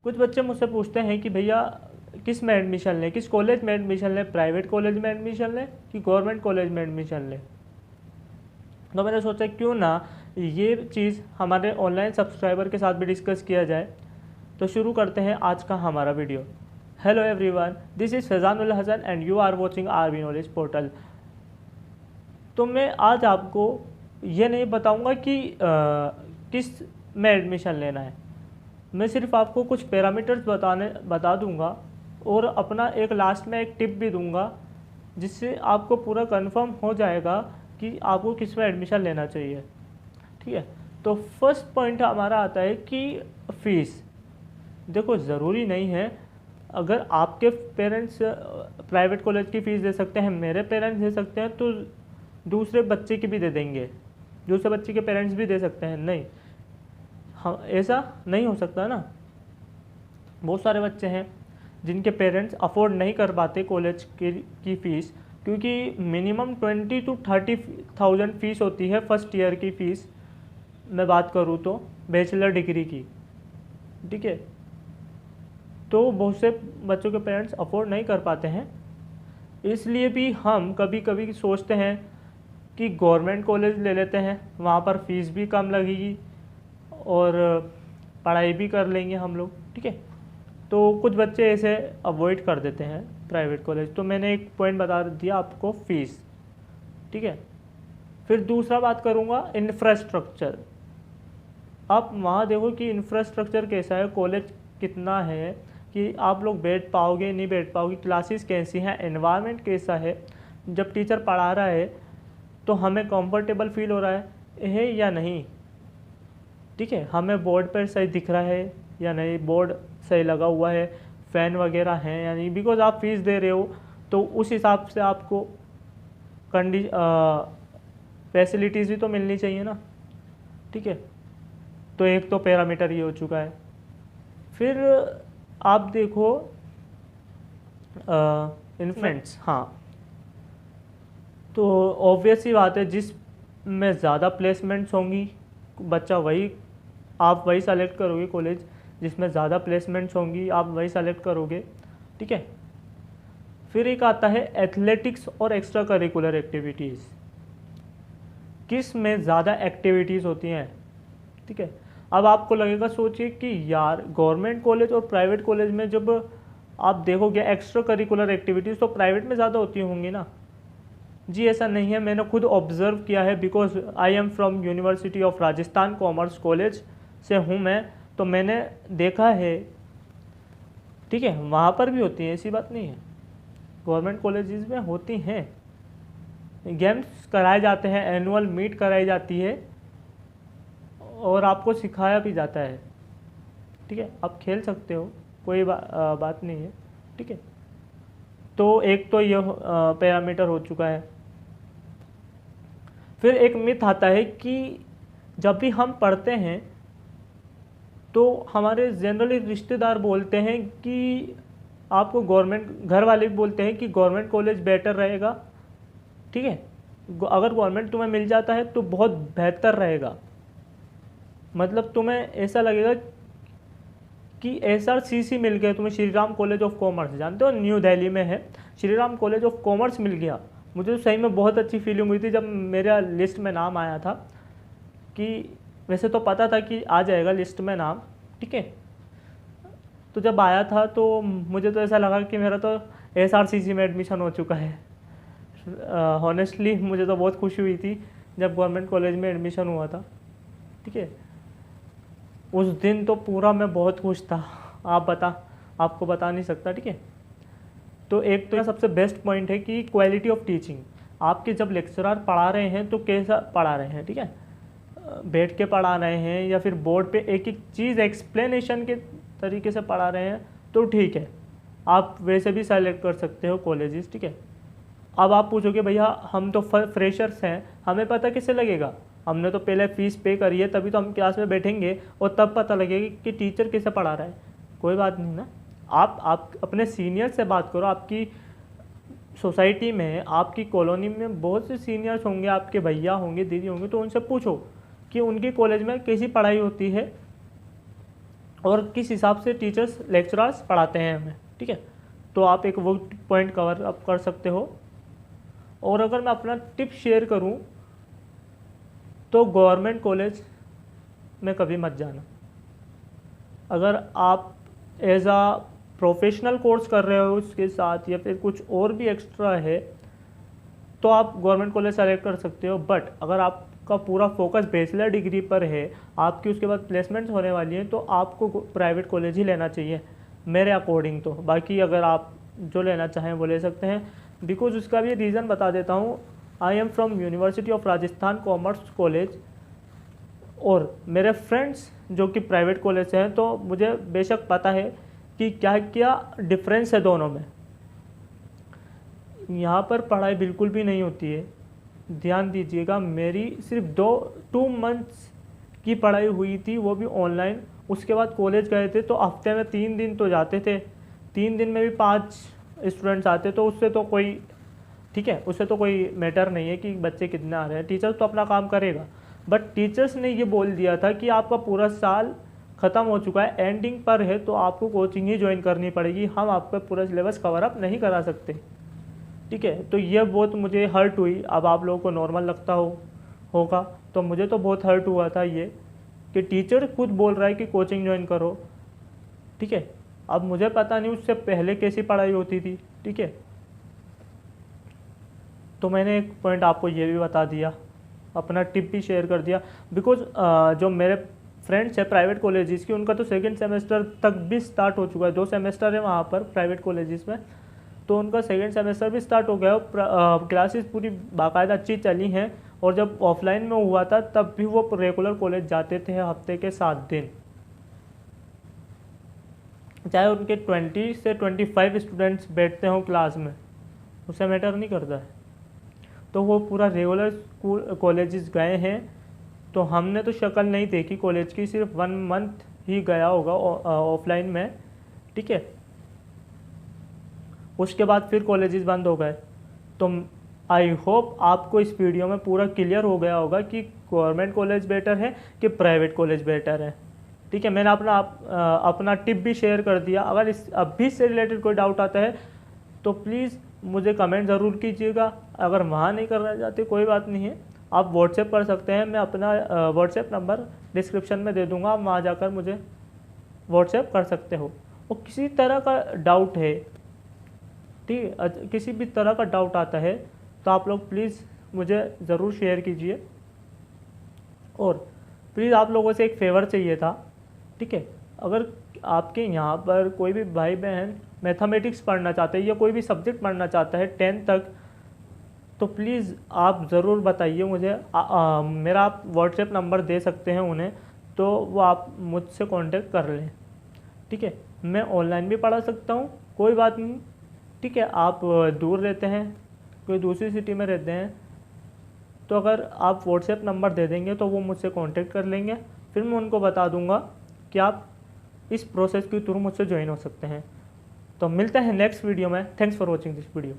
कुछ बच्चे मुझसे पूछते हैं कि भैया किस में एडमिशन लें, किस कॉलेज में एडमिशन लें, प्राइवेट कॉलेज में एडमिशन लें कि गवर्नमेंट कॉलेज में एडमिशन लें। तो मैंने सोचा क्यों ना ये चीज़ हमारे ऑनलाइन सब्सक्राइबर के साथ भी डिस्कस किया जाए। तो शुरू करते हैं आज का हमारा video. Hello everyone, this is Faizanul Hasan and you are watching RV knowledge portal. तो मैं आज आपको ये नहीं बताऊंगा कि किस में एडमिशन लेना है। मैं सिर्फ आपको कुछ पैरामीटर्स बता दूंगा और अपना एक लास्ट में एक टिप भी दूंगा, जिससे आपको पूरा कंफर्म हो जाएगा कि आपको किस में एडमिशन लेना चाहिए। ठीक है, तो फर्स्ट पॉइंट हमारा आता है कि फ़ीस। देखो, ज़रूरी नहीं है अगर आपके पेरेंट्स प्राइवेट कॉलेज की फ़ीस दे सकते हैं, मेरे पेरेंट्स दे सकते हैं, तो दूसरे बच्चे की भी दे देंगे, दूसरे बच्चे के पेरेंट्स भी दे सकते हैं। नहीं, हाँ, ऐसा नहीं हो सकता ना। बहुत सारे बच्चे हैं जिनके पेरेंट्स अफोर्ड नहीं कर पाते कॉलेज की फ़ीस, क्योंकि मिनिमम 20 to 30,000 फ़ीस होती है फर्स्ट ईयर की फ़ीस। मैं बात करूँ तो बैचलर डिग्री की, ठीक है। तो बहुत से बच्चों के पेरेंट्स अफोर्ड नहीं कर पाते हैं, इसलिए भी हम कभी कभी सोचते हैं कि गवर्नमेंट कॉलेज ले लेते हैं, वहाँ पर फ़ीस भी कम लगेगी और पढ़ाई भी कर लेंगे हम लोग, ठीक है। तो कुछ बच्चे ऐसे अवॉइड कर देते हैं प्राइवेट कॉलेज। तो मैंने एक पॉइंट बता दिया आपको, फ़ीस, ठीक है। फिर दूसरा बात करूँगा इंफ्रास्ट्रक्चर। आप वहाँ देखो कि इंफ्रास्ट्रक्चर कैसा है, कॉलेज कितना है, कि आप लोग बैठ पाओगे नहीं बैठ पाओगे, क्लासेस कैसी हैं, एनवायरनमेंट कैसा है, जब टीचर पढ़ा रहा है तो हमें कंफर्टेबल फील हो रहा है या नहीं, ठीक है। हमें बोर्ड पर सही दिख रहा है या नहीं, बोर्ड सही लगा हुआ है, फ़ैन वगैरह हैं या नहीं, बिकॉज आप फीस दे रहे हो तो उस हिसाब से आपको फैसिलिटीज़ भी तो मिलनी चाहिए ना, ठीक है। तो एक तो पैरामीटर ये हो चुका है। फिर आप देखो इन्फ्लुएंस, हाँ, तो ऑब्वियस ही बात है, जिस में ज़्यादा प्लेसमेंट्स होंगी बच्चा वही, आप वही सेलेक्ट करोगे, कॉलेज जिसमें ज़्यादा प्लेसमेंट्स होंगी आप वही सेलेक्ट करोगे, ठीक है। फिर एक आता है एथलेटिक्स और एक्स्ट्रा करिकुलर एक्टिविटीज़, किस में ज़्यादा एक्टिविटीज़ होती हैं, ठीक है। अब आपको लगेगा, सोचिए कि यार गवर्नमेंट कॉलेज और प्राइवेट कॉलेज में जब आप देखोगे एक्स्ट्रा करिकुलर एक्टिविटीज़ तो प्राइवेट में ज़्यादा होती होंगी ना। जी ऐसा नहीं है, मैंने खुद ऑब्ज़र्व किया है, because I am from university of Rajasthan commerce college से हूँ मैं, तो मैंने देखा है, ठीक है। वहाँ पर भी होती है, ऐसी बात नहीं है, गवर्नमेंट कॉलेजेस में होती हैं, गेम्स कराए जाते हैं, एनुअल मीट कराई जाती है और आपको सिखाया भी जाता है, ठीक है। आप खेल सकते हो, कोई बात नहीं है, ठीक है। तो एक तो ये पैरामीटर हो चुका है। फिर एक मिथ आता है कि जब भी हम पढ़ते हैं तो हमारे जनरली रिश्तेदार बोलते हैं कि आपको गवर्नमेंट, घर वाले भी बोलते हैं कि गवर्नमेंट कॉलेज बेटर रहेगा, ठीक है। अगर गवर्नमेंट तुम्हें मिल जाता है तो बहुत बेहतर रहेगा, मतलब तुम्हें ऐसा लगेगा कि SRCC मिल गया तुम्हें, Shri Ram college of commerce, जानते हो न्यू दिल्ली में है, Shri Ram college of commerce मिल गया। मुझे तो सही में बहुत अच्छी फीलिंग हुई थी जब मेरा लिस्ट में नाम आया था, कि वैसे तो पता था कि आ जाएगा लिस्ट में नाम, ठीक है। तो जब आया था तो मुझे तो ऐसा लगा कि मेरा तो SRCC में एडमिशन हो चुका है। हॉनेस्टली मुझे तो बहुत खुशी हुई थी जब गवर्नमेंट कॉलेज में एडमिशन हुआ था, ठीक है। उस दिन तो पूरा मैं बहुत खुश था, आपको बता नहीं सकता, ठीक है। तो एक तो सबसे बेस्ट पॉइंट है कि क्वालिटी ऑफ टीचिंग, आपके जब लेक्चरर पढ़ा रहे हैं तो कैसा पढ़ा रहे हैं, ठीक है, बैठ के पढ़ा रहे हैं या फिर बोर्ड पे एक एक चीज़ एक्सप्लेनेशन के तरीके से पढ़ा रहे हैं तो ठीक है, आप वैसे भी सेलेक्ट कर सकते हो कॉलेजेस, ठीक है। अब आप पूछोगे भैया हम तो फ्रेशर्स हैं, हमें पता कैसे लगेगा, हमने तो पहले फ़ीस पे करी है, तभी तो हम क्लास में बैठेंगे और तब पता लगेगा कि टीचर कैसे पढ़ा रहा है। कोई बात नहीं ना, आप अपने सीनियर से बात करो, आपकी सोसाइटी में, आपकी कॉलोनी में बहुत से सीनियर्स होंगे, आपके भैया होंगे, दीदी होंगे, तो उनसे पूछो कि उनके कॉलेज में कैसी पढ़ाई होती है और किस हिसाब से टीचर्स लेक्चरर्स पढ़ाते हैं हमें, ठीक है। तो आप एक वो पॉइंट कवर अप कर सकते हो। और अगर मैं अपना टिप शेयर करूं तो गवर्नमेंट कॉलेज में कभी मत जाना। अगर आप एज आ प्रोफेशनल कोर्स कर रहे हो उसके साथ या फिर कुछ और भी एक्स्ट्रा है तो आप गवर्नमेंट कॉलेज सेलेक्ट कर सकते हो। बट अगर आपका पूरा फोकस बैचलर डिग्री पर है, आपकी उसके बाद प्लेसमेंट्स होने वाली हैं, तो आपको प्राइवेट कॉलेज ही लेना चाहिए मेरे अकॉर्डिंग तो। बाकी अगर आप जो लेना चाहें वो ले सकते हैं। बिकॉज उसका भी रीज़न बता देता हूँ। I am from university of Rajasthan commerce college, और मेरे फ्रेंड्स जो कि प्राइवेट कॉलेज से हैं, तो मुझे बेशक पता है कि क्या क्या डिफरेंस है दोनों में। यहाँ पर पढ़ाई बिल्कुल भी नहीं होती है, ध्यान दीजिएगा। मेरी सिर्फ 2 मंथ्स की पढ़ाई हुई थी, वो भी ऑनलाइन। उसके बाद कॉलेज गए थे तो हफ्ते में 3 दिन तो जाते थे, 3 दिन में भी 5 स्टूडेंट्स आते, तो उससे तो कोई, ठीक है, उससे तो कोई मैटर नहीं है कि बच्चे कितने आ रहे हैं। टीचर्स तो अपना काम करेगा। बट टीचर्स ने ये बोल दिया था कि आपका पूरा साल ख़त्म हो चुका है, एंडिंग पर है, तो आपको कोचिंग ही ज्वाइन करनी पड़ेगी, हम आपका पूरा सिलेबस कवर अप नहीं करा सकते, ठीक है। तो ये बहुत मुझे हर्ट हुई। अब आप लोगों को नॉर्मल लगता होगा, तो मुझे तो बहुत हर्ट हुआ था ये कि टीचर खुद बोल रहा है कि कोचिंग ज्वाइन करो, ठीक है। अब मुझे पता नहीं उससे पहले कैसी पढ़ाई होती थी, ठीक है। तो मैंने एक पॉइंट आपको ये भी बता दिया, अपना टिप भी शेयर कर दिया। बिकॉज जो मेरे फ्रेंड्स हैं प्राइवेट कॉलेजेस की, उनका तो 2nd सेमेस्टर तक भी स्टार्ट हो चुका है। 2 सेमेस्टर है वहाँ पर प्राइवेट कॉलेजेस में, तो उनका 2nd सेमेस्टर भी स्टार्ट हो गया। क्लासेस पूरी बाकायदा अच्छी चली हैं। और जब ऑफलाइन में हुआ था तब भी वो रेगुलर कॉलेज जाते थे हफ्ते के 7 दिन, चाहे उनके 20 से 25 स्टूडेंट्स बैठते हों क्लास में, उससे मैटर नहीं करता है। तो वो पूरा रेगुलर स्कूल कॉलेजेस गए हैं। तो हमने तो शक्ल नहीं देखी कॉलेज की, सिर्फ 1 मंथ ही गया होगा ऑफलाइन में, ठीक है। उसके बाद फिर कॉलेजेस बंद हो गए। तो आई होप आपको इस वीडियो में पूरा क्लियर हो गया होगा कि गवर्नमेंट कॉलेज बेटर है कि प्राइवेट कॉलेज बेटर है, ठीक है। मैंने अपना टिप भी शेयर कर दिया। अगर इस अभी से रिलेटेड कोई डाउट आता है तो प्लीज़ मुझे कमेंट ज़रूर कीजिएगा। अगर वहाँ नहीं करना चाहते कोई बात नहीं है, आप व्हाट्सएप कर सकते हैं। मैं अपना व्हाट्सएप नंबर डिस्क्रिप्शन में दे दूँगा, आप वहाँ जाकर मुझे व्हाट्सएप कर सकते हो। और किसी तरह का डाउट है, ठीक है, किसी भी तरह का डाउट आता है तो आप लोग प्लीज़ मुझे ज़रूर शेयर कीजिए। और प्लीज़ आप लोगों से एक फेवर चाहिए था, ठीक है। अगर आपके यहाँ पर कोई भी भाई बहन मैथमेटिक्स पढ़ना चाहते हैं या कोई भी सब्जेक्ट पढ़ना चाहता है 10th तक, तो प्लीज़ आप ज़रूर बताइए मुझे। मेरा आप व्हाट्सएप नंबर दे सकते हैं उन्हें, तो वो आप मुझसे कांटेक्ट कर लें, ठीक है। मैं ऑनलाइन भी पढ़ा सकता हूँ, कोई बात नहीं, ठीक है। आप दूर रहते हैं, कोई दूसरी सिटी में रहते हैं, तो अगर आप व्हाट्सएप नंबर दे देंगे तो वो मुझसे कांटेक्ट कर लेंगे। फिर मैं उनको बता दूंगा कि आप इस प्रोसेस के थ्रू मुझसे ज्वाइन हो सकते हैं। तो मिलते हैं नेक्स्ट वीडियो में। Thanks for watching this video.